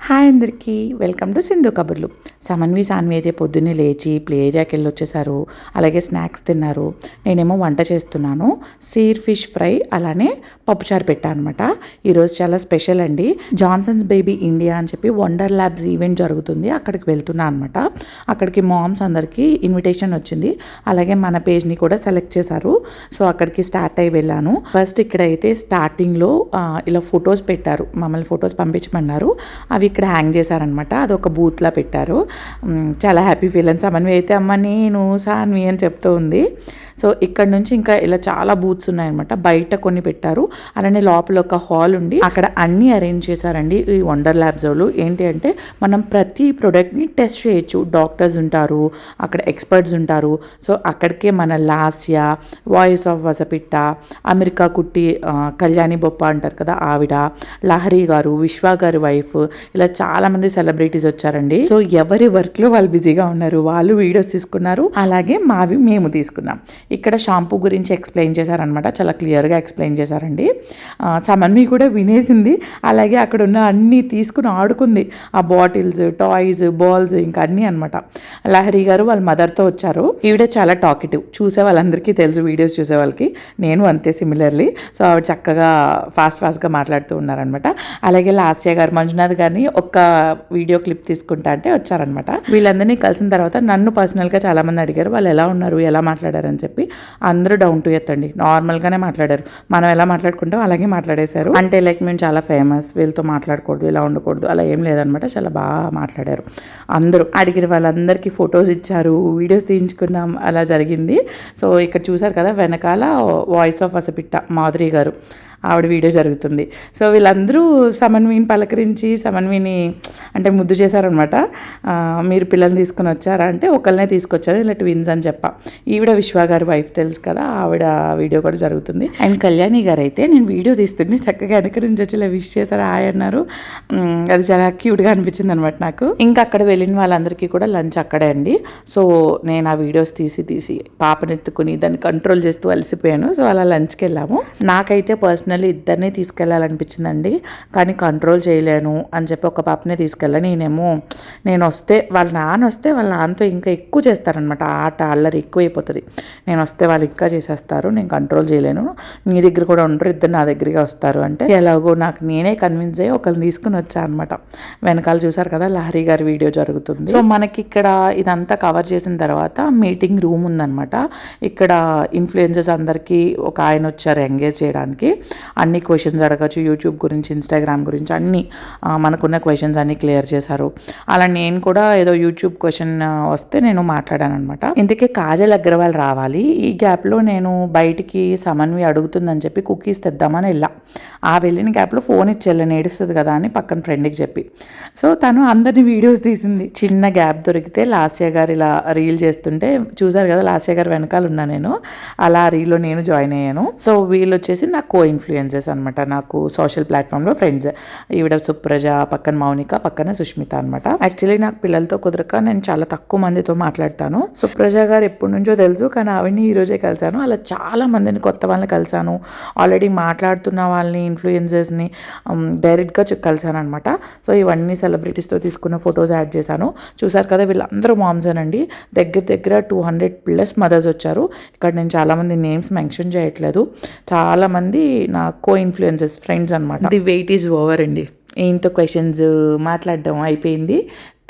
Hi అందరికీ, welcome to Sindhu కబుర్లు. సాన్వి అయితే పొద్దున్నే లేచి ప్లే ఏరియాకి వెళ్ళి వచ్చేసారు. అలాగే స్నాక్స్ తిన్నారు. నేనేమో వంట చేస్తున్నాను. సీర్ ఫిష్ ఫ్రై అలానే పప్పుచారు పెట్టాను అనమాట. ఈరోజు చాలా స్పెషల్ అండి. జాన్సన్స్ బేబీ ఇండియా అని చెప్పి వండర్ ల్యాబ్స్ ఈవెంట్ జరుగుతుంది. అక్కడికి వెళ్తున్నా అనమాట. అక్కడికి మామ్స్ అందరికీ ఇన్విటేషన్ వచ్చింది. అలాగే మన పేజ్ని కూడా సెలెక్ట్ చేశారు. సో అక్కడికి స్టార్ట్ అయ్యి వెళ్ళాను. ఫస్ట్ ఇక్కడైతే స్టార్టింగ్లో ఇలా ఫొటోస్ పెట్టారు. మమ్మల్ని ఫొటోస్ పంపించమన్నారు. అవి ఇక్కడ హ్యాంగ్ చేశారనమాట. అది ఒక బూత్లా పెట్టారు. చాలా హ్యాపీ ఫీల్ అని సమన్వి అయితే అమ్మ నేను సాన్వి అని చెప్తూ ఉంది. సో ఇక్కడ నుంచి ఇంకా ఇలా చాలా బూత్స్ ఉన్నాయన్నమాట. బయట కొన్ని పెట్టారు, అలానే లోపల ఒక హాల్ ఉండి అక్కడ అన్నీ అరేంజ్ చేశారండి ఈ వండర్ ల్యాబ్స్ వాళ్ళు. ఏంటి అంటే మనం ప్రతి ప్రోడక్ట్ని టెస్ట్ చేయొచ్చు. డాక్టర్స్ ఉంటారు, అక్కడ ఎక్స్పర్ట్స్ ఉంటారు. సో అక్కడికే మన లాస్య, వాయిస్ ఆఫ్ వసపిట్ట, అమెరికా కుట్టి కళ్యాణి బొప్ప అంటారు కదా ఆవిడ, లహరి గారు, విశ్వ గారి వైఫ్, ఇలా చాలామంది సెలబ్రిటీస్ వచ్చారండి. సో ఎవరి వర్క్లో వాళ్ళు బిజీగా ఉన్నారు. వాళ్ళు వీడియోస్ తీసుకున్నారు, అలాగే మావి మేము తీసుకున్నాం. ఇక్కడ షాంపూ గురించి ఎక్స్ప్లెయిన్ చేశారనమాట. చాలా క్లియర్గా ఎక్స్ప్లెయిన్ చేశారండి. సమన్వి కూడా వినేసింది. అలాగే అక్కడ ఉన్న అన్నీ తీసుకుని ఆడుకుంది. ఆ బాటిల్స్, టాయ్స్, బాల్స్ ఇంకా అన్నీ అనమాట. లహరి గారు వాళ్ళ మదర్తో వచ్చారు. ఈవిడ చాలా టాకిటివ్. చూసే వాళ్ళందరికీ తెలుసు, వీడియోస్ చూసే వాళ్ళకి. నేను అంతే సిమిలర్లీ. సో ఆవిడ చక్కగా ఫాస్ట్గా మాట్లాడుతూ ఉన్నారనమాట. అలాగే లాస్య గారు, మంజునాథ్ గారిని ఒక్క వీడియో క్లిప్ తీసుకుంటా అంటే వచ్చారనమాట. వీళ్ళందరినీ కలిసిన తర్వాత నన్ను పర్సనల్గా చాలామంది అడిగారు వాళ్ళు ఎలా ఉన్నారు, ఎలా మాట్లాడారు అని చెప్పి. అందరూ డౌన్ టు ఎర్త్ అండి, నార్మల్గానే మాట్లాడారు. మనం ఎలా మాట్లాడుకుంటాం అలాగే మాట్లాడేశారు. అంటే లైక్ మేము చాలా ఫేమస్, వీళ్ళతో మాట్లాడకూడదు, ఇలా ఉండకూడదు, అలా ఏం లేదనమాట. చాలా బాగా మాట్లాడారు. అందరూ అడిగిన వాళ్ళందరికీ ఫొటోస్ ఇచ్చారు, వీడియోస్ తీయించుకున్నాం, అలా జరిగింది. సో ఇక్కడ చూసారు కదా వెనకాల వాయిస్ ఆఫ్ వసపిట్ట మాధురి గారు, ఆవిడ వీడియో జరుగుతుంది. సో వీళ్ళందరూ సమన్విని పలకరించి సమన్విని అంటే ముద్దు చేశారనమాట. మీరు పిల్లల్ని తీసుకుని వచ్చారా అంటే ఒకళ్ళనే తీసుకొచ్చారు, ఇలా ట్విన్స్ అని చెప్పా. ఈవిడ విశ్వ గారి వైఫ్ తెలుసు కదా, ఆవిడ వీడియో కూడా జరుగుతుంది. అండ్ కళ్యాణి గారు అయితే నేను వీడియో తీస్తుంటే చక్కగా వెనక నుంచి వచ్చి ఇలా విష్ చేశారు, హాయ్ అన్నారు. అది చాలా క్యూట్గా అనిపించింది అనమాట నాకు. ఇంకా అక్కడ వెళ్ళిన వాళ్ళందరికీ కూడా లంచ్ అక్కడే అండి. సో నేను ఆ వీడియోస్ తీసి పాపనెత్తుకుని దాన్ని కంట్రోల్ చేస్తూ అలసిపోయాను. సో అలా లంచ్కి వెళ్ళాము. నాకైతే పర్సనల్లీ ఇద్దరిని తీసుకెళ్ళాలనిపించిందండి, కానీ కంట్రోల్ చేయలేను అని చెప్పి ఒక పాపనే తీసుకెళ్ళాను. నేను వస్తే వాళ్ళ నాన్నతో ఇంకా ఎక్కువ చేస్తారనమాట. ఆట అల్లరి ఎక్కువైపోతుంది. నేను వస్తే వాళ్ళు ఇంకా చేసేస్తారు, నేను కంట్రోల్ చేయలేను, మీ దగ్గర కూడా ఉండరు, ఇద్దరు నా దగ్గరికి వస్తారు అంటే ఎలాగో నాకు నేనే కన్విన్స్ అయ్యి ఒకరిని తీసుకుని వచ్చాను అనమాట. వెనకాల చూసారు కదా లహరి గారి వీడియో జరుగుతుంది. సో మనకి ఇక్కడ ఇదంతా కవర్ చేసిన తర్వాత మీటింగ్ రూమ్ ఉందన్నమాట. ఇక్కడ ఇన్ఫ్లుయెన్సర్స్ అందరికీ ఒక ఆయన వచ్చారు ఎంగేజ్ చేయడానికి. అన్ని క్వశ్చన్స్ అడగచ్చు, యూట్యూబ్ గురించి, ఇన్స్టాగ్రామ్ గురించి అన్నీ మనకున్న క్వశ్చన్స్ అన్నీ క్లియర్ చేశారు. అలా నేను కూడా ఏదో యూట్యూబ్ క్వశ్చన్ వస్తే నేను మాట్లాడాను అనమాట. ఇందుకే కాజల్ అగ్రవాల్ రావాలి. ఈ గ్యాప్లో నేను బయటికి సమన్వి అడుగుతుందని చెప్పి కుకీస్ తెద్దామని వెళ్ళా. ఆ వెళ్ళిన గ్యాప్లో ఫోన్ ఇచ్చి వెళ్ళని ఏడుస్తుంది కదా అని పక్కన ఫ్రెండ్కి చెప్పి, సో తను అందరినీ వీడియోస్ తీసింది. చిన్న గ్యాప్ దొరికితే లాస్య గారు ఇలా రీల్ చేస్తుంటే చూసారు కదా, లాస్య గారు వెనకాల ఉన్నా నేను. అలా రీల్లో నేను జాయిన్ అయ్యాను. సో వీళ్ళు వచ్చేసి నా కో ఇన్ఫ్లుయెన్సర్స్ అనమాట, నాకు సోషల్ ప్లాట్ఫామ్లో ఫ్రెండ్స్. ఈవిడ సుప్రజ, పక్కన మౌనిక, పక్కన సుష్మిత అనమాట. యాక్చువల్లీ నాకు పిల్లలతో కుదరక నేను చాలా తక్కువ మందితో మాట్లాడతాను. సుప్రజ గారు ఎప్పటి నుంచో తెలుసు, కానీ ఆవిడని ఈరోజే కలిశాను. అలా చాలా మందిని కొత్త వాళ్ళని కలిశాను. ఆల్రెడీ మాట్లాడుతున్న వాళ్ళని, ఇన్ఫ్లుయెన్సర్స్ని డైరెక్ట్గా కలిశాను అనమాట. సో ఇవన్నీ సెలబ్రిటీస్తో తీసుకున్న ఫొటోస్ యాడ్ చేశాను. చూసారు కదా వీళ్ళందరూ మామ్స్ అనండి. దగ్గర 200+ మదర్స్ వచ్చారు. ఇక్కడ నేను చాలామంది నేమ్స్ మెన్షన్ చేయట్లేదు. చాలామంది నా కో ఇన్ఫ్లుయెన్సర్స్ ఫ్రెండ్స్ అనమాట. ది వెయిట్ ఈజ్ ఓవర్ అండి. ఇంత క్వశ్చన్స్ మాట్లాడడం అయిపోయింది.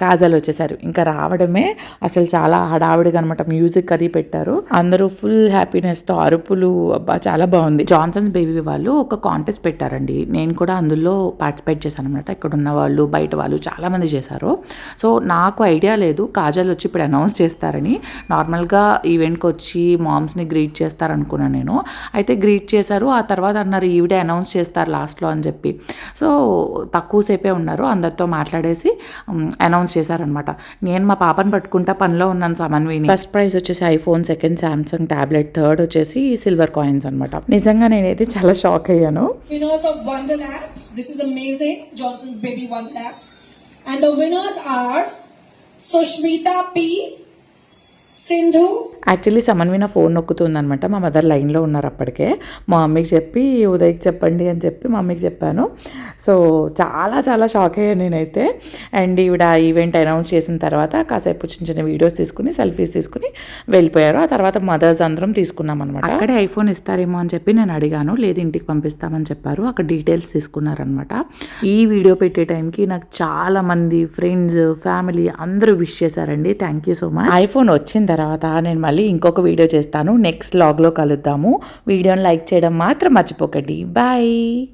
కాజల్ వచ్చేసారు. ఇంకా రావడమే అసలు చాలా హడావిడిగా అనమాట. మ్యూజిక్ అది పెట్టారు. అందరూ ఫుల్ హ్యాపీనెస్తో అరుపులు, అబ్బా చాలా బాగుంది. జాన్సన్స్ బేబీ వాళ్ళు ఒక కాంటెస్ట్ పెట్టారండి. నేను కూడా అందులో పార్టిసిపేట్ చేశాను అనమాట. ఇక్కడ ఉన్న వాళ్ళు, బయట వాళ్ళు చాలామంది చేశారు. సో నాకు ఐడియా లేదు కాజల్ వచ్చి ఇప్పుడు అనౌన్స్ చేస్తారని. నార్మల్గా ఈవెంట్కి వచ్చి మామ్స్ని గ్రీట్ చేస్తారనుకున్నాను నేను. అయితే గ్రీట్ చేశారు. ఆ తర్వాత అన్నారు ఈవిడే అనౌన్స్ చేస్తారు లాస్ట్లో అని చెప్పి. సో తక్కువసేపే ఉన్నారు. అందరితో మాట్లాడేసి అనౌన్స్ చేశారనమాట. నేను మా పాపని పట్టుకుంటా పనిలో ఉన్నాను సమన్విని. ఫస్ట్ ప్రైజ్ వచ్చేసి iPhone, second Samsung tablet, third వచ్చేసి సిల్వర్ కాయిన్స్ అనమాట. నిజంగా నేనైతే చాలా షాక్ అయ్యాను. Winners of Wonder Labs. This is amazing. Johnson's Baby Wonder Labs. And the winners are Sushmita P, Sindhu, actually Samanvi నా ఫోన్ నొక్కుతుందనమాట. మా మదర్ లైన్లో ఉన్నారు అప్పటికే. మా మమ్మీకి చెప్పి ఉదయ్కి చెప్పండి అని చెప్పి మా మమ్మీకి చెప్పాను. సో చాలా చాలా షాక్ అయ్యాను నేనైతే. అండ్ ఈవిడ ఈవెంట్ అనౌన్స్ చేసిన తర్వాత కాసేపు చిన్న చిన్న వీడియోస్ తీసుకుని సెల్ఫీస్ తీసుకుని వెళ్ళిపోయారు. ఆ తర్వాత మదర్స్ అందరం తీసుకున్నాం అనమాట. అక్కడే ఐఫోన్ ఇస్తారేమో అని చెప్పి నేను అడిగాను. లేదు ఇంటికి పంపిస్తామని చెప్పారు. అక్కడ డీటెయిల్స్ తీసుకున్నారనమాట. ఈ వీడియో పెట్టే టైంకి నాకు చాలా మంది ఫ్రెండ్స్ ఫ్యామిలీ అందరూ విష్ చేశారండి. Thank you so much. IPhone వచ్చిన తర్వాత నేను మళ్ళీ ఇంకొక వీడియో చేస్తాను. నెక్స్ట్ వ్లాగ్లో కలుద్దాము. వీడియోని లైక్ చేయడం మాత్రం మర్చిపోకండి. బాయ్.